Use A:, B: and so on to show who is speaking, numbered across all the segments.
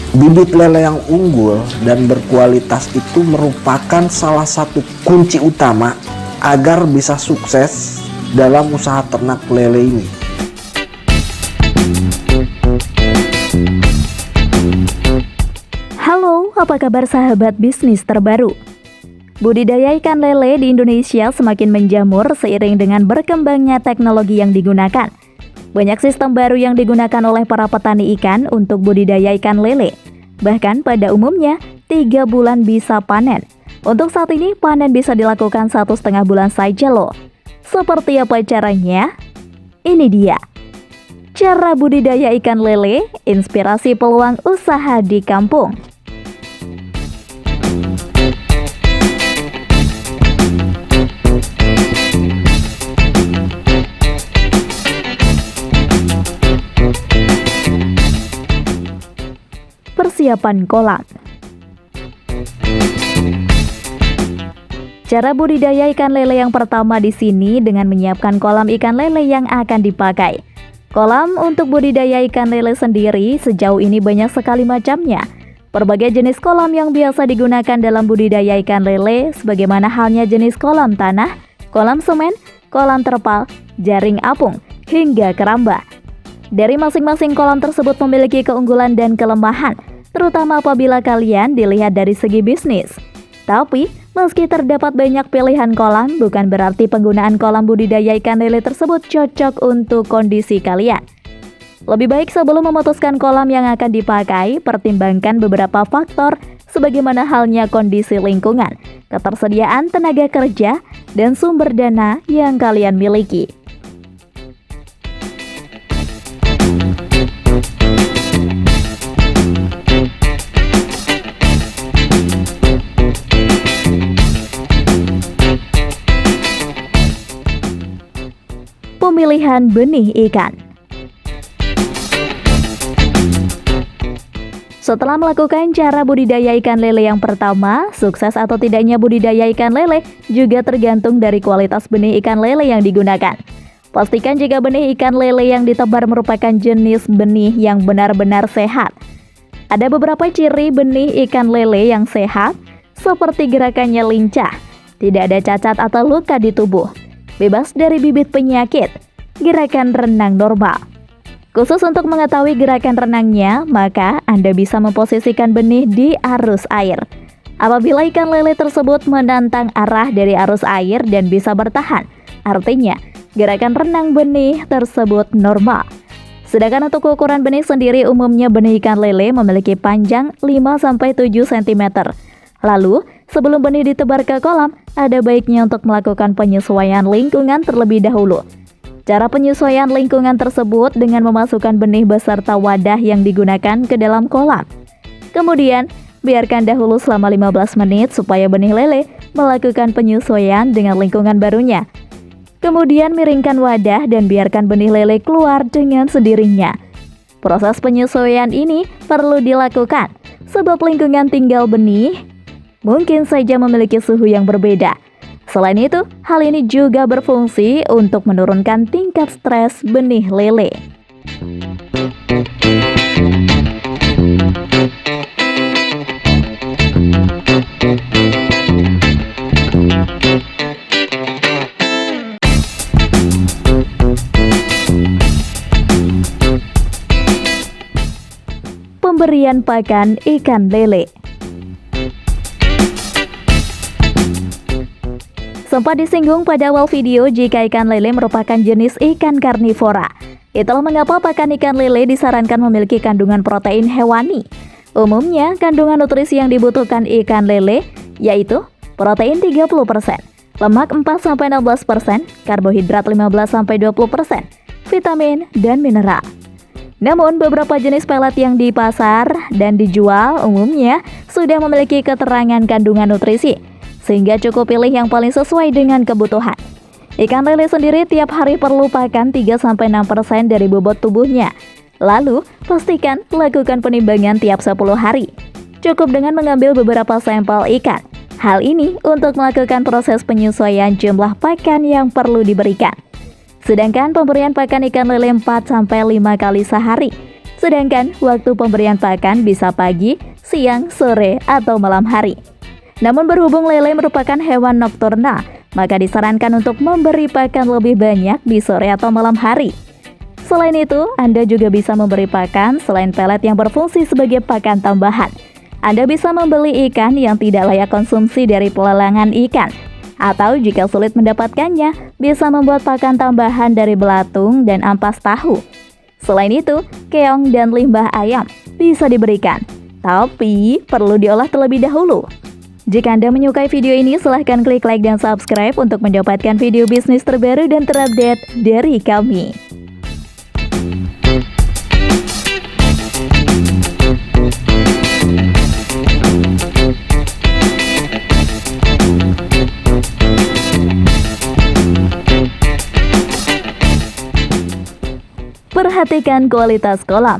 A: Bibit lele yang unggul dan berkualitas itu merupakan salah satu kunci utama agar bisa sukses dalam usaha ternak lele ini.
B: Halo, apa kabar sahabat bisnis terbaru? Budidaya ikan lele di Indonesia semakin menjamur seiring dengan berkembangnya teknologi yang digunakan. Banyak sistem baru yang digunakan oleh para petani ikan untuk budidaya ikan lele. Bahkan pada umumnya, 3 bulan bisa panen. Untuk saat ini, panen bisa dilakukan 1,5 bulan saja loh. Seperti apa caranya? Ini dia. Cara budidaya ikan lele, inspirasi peluang usaha di kampung. Persiapan kolam. Cara budidaya ikan lele yang pertama di sini dengan menyiapkan kolam ikan lele yang akan dipakai. Kolam untuk budidaya ikan lele sendiri sejauh ini banyak sekali macamnya. Berbagai jenis kolam yang biasa digunakan dalam budidaya ikan lele sebagaimana halnya jenis kolam tanah, kolam semen, kolam terpal, jaring apung, hingga keramba. Dari masing-masing kolam tersebut memiliki keunggulan dan kelemahan, terutama apabila kalian dilihat dari segi bisnis. Tapi, meski terdapat banyak pilihan kolam, bukan berarti penggunaan kolam budidaya ikan lele tersebut cocok untuk kondisi kalian. Lebih baik sebelum memutuskan kolam yang akan dipakai, pertimbangkan beberapa faktor sebagaimana halnya kondisi lingkungan, ketersediaan tenaga kerja, dan sumber dana yang kalian miliki. Pemilihan benih ikan. Setelah melakukan cara budidaya ikan lele yang pertama, sukses atau tidaknya budidaya ikan lele juga tergantung dari kualitas benih ikan lele yang digunakan. Pastikan jika benih ikan lele yang ditebar merupakan jenis benih yang benar-benar sehat. Ada beberapa ciri benih ikan lele yang sehat, seperti gerakannya lincah, tidak ada cacat atau luka di tubuh, bebas dari bibit penyakit, gerakan renang normal. Khusus untuk mengetahui gerakan renangnya, maka Anda bisa memposisikan benih di arus air. Apabila ikan lele tersebut menantang arah dari arus air dan bisa bertahan, artinya gerakan renang benih tersebut normal. Sedangkan untuk ukuran benih sendiri, umumnya benih ikan lele memiliki panjang 5-7 cm. Lalu, sebelum benih ditebar ke kolam, ada baiknya untuk melakukan penyesuaian lingkungan terlebih dahulu. Cara penyesuaian lingkungan tersebut dengan memasukkan benih beserta wadah yang digunakan ke dalam kolam. Kemudian, biarkan dahulu selama 15 menit supaya benih lele melakukan penyesuaian dengan lingkungan barunya. Kemudian miringkan wadah dan biarkan benih lele keluar dengan sendirinya. Proses penyesuaian ini perlu dilakukan sebab lingkungan tinggal benih mungkin saja memiliki suhu yang berbeda. Selain itu, hal ini juga berfungsi untuk menurunkan tingkat stres benih lele. Pemberian pakan ikan lele. Sempat disinggung pada awal video jika ikan lele merupakan jenis ikan karnivora. Itulah mengapa pakan ikan lele disarankan memiliki kandungan protein hewani. Umumnya, kandungan nutrisi yang dibutuhkan ikan lele yaitu protein 30%, lemak 4-16%, karbohidrat 15-20%, vitamin, dan mineral. Namun, beberapa jenis pelet yang di pasar dan dijual umumnya sudah memiliki keterangan kandungan nutrisi, sehingga cukup pilih yang paling sesuai dengan kebutuhan. Ikan lele sendiri tiap hari perlu pakan 3-6% dari bobot tubuhnya. Lalu, pastikan lakukan penimbangan tiap 10 hari. Cukup dengan mengambil beberapa sampel ikan. Hal ini untuk melakukan proses penyesuaian jumlah pakan yang perlu diberikan. Sedangkan pemberian pakan ikan lele 4-5 kali sehari. Sedangkan waktu pemberian pakan bisa pagi, siang, sore, atau malam hari. Namun berhubung lele merupakan hewan nokturnal, maka disarankan untuk memberi pakan lebih banyak di sore atau malam hari. Selain itu, Anda juga bisa memberi pakan selain pelet yang berfungsi sebagai pakan tambahan. Anda bisa membeli ikan yang tidak layak konsumsi dari pelelangan ikan. Atau jika sulit mendapatkannya, bisa membuat pakan tambahan dari belatung dan ampas tahu. Selain itu, keong dan limbah ayam bisa diberikan, tapi perlu diolah terlebih dahulu. Jika Anda menyukai video ini, silahkan klik like dan subscribe untuk mendapatkan video bisnis terbaru dan terupdate dari kami. Perhatikan kualitas kolam.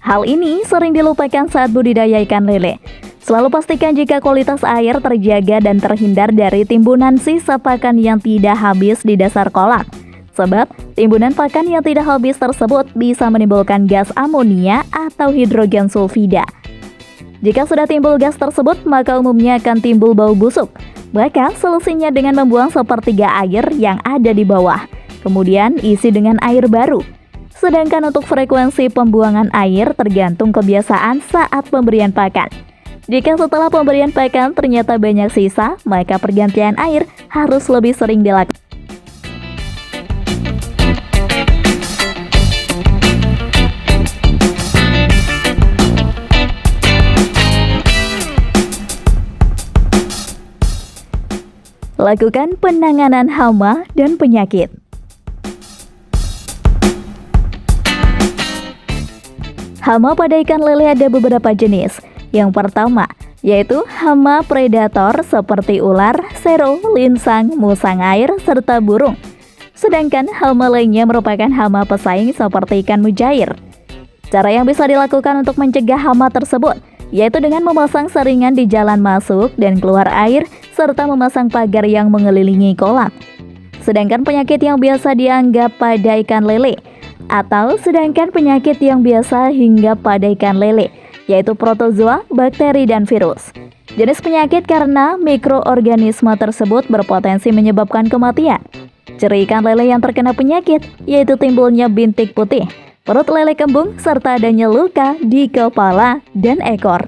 B: Hal ini sering dilupakan saat budidaya ikan lele. Selalu pastikan jika kualitas air terjaga dan terhindar dari timbunan sisa pakan yang tidak habis di dasar kolam. Sebab, timbunan pakan yang tidak habis tersebut bisa menimbulkan gas amonia atau hidrogen sulfida. Jika sudah timbul gas tersebut, maka umumnya akan timbul bau busuk. Maka solusinya dengan membuang sepertiga air yang ada di bawah, kemudian isi dengan air baru. Sedangkan untuk frekuensi pembuangan air tergantung kebiasaan saat pemberian pakan. Jika setelah pemberian pakan ternyata banyak sisa, maka pergantian air harus lebih sering dilakukan. Lakukan penanganan hama dan penyakit. Hama pada ikan lele ada beberapa jenis. Yang pertama, yaitu hama predator seperti ular, sero, linsang, musang air, serta burung. Sedangkan hama lainnya merupakan hama pesaing seperti ikan mujair. Cara yang bisa dilakukan untuk mencegah hama tersebut yaitu dengan memasang saringan di jalan masuk dan keluar air, serta memasang pagar yang mengelilingi kolam. Sedangkan penyakit yang biasa dianggap pada ikan lele, atau sedangkan penyakit yang biasa hingga pada ikan lele, yaitu protozoa, bakteri, dan virus. Jenis penyakit karena mikroorganisme tersebut berpotensi menyebabkan kematian. Ciri ikan lele yang terkena penyakit, yaitu timbulnya bintik putih, perut lele kembung, serta adanya luka di kepala dan ekor.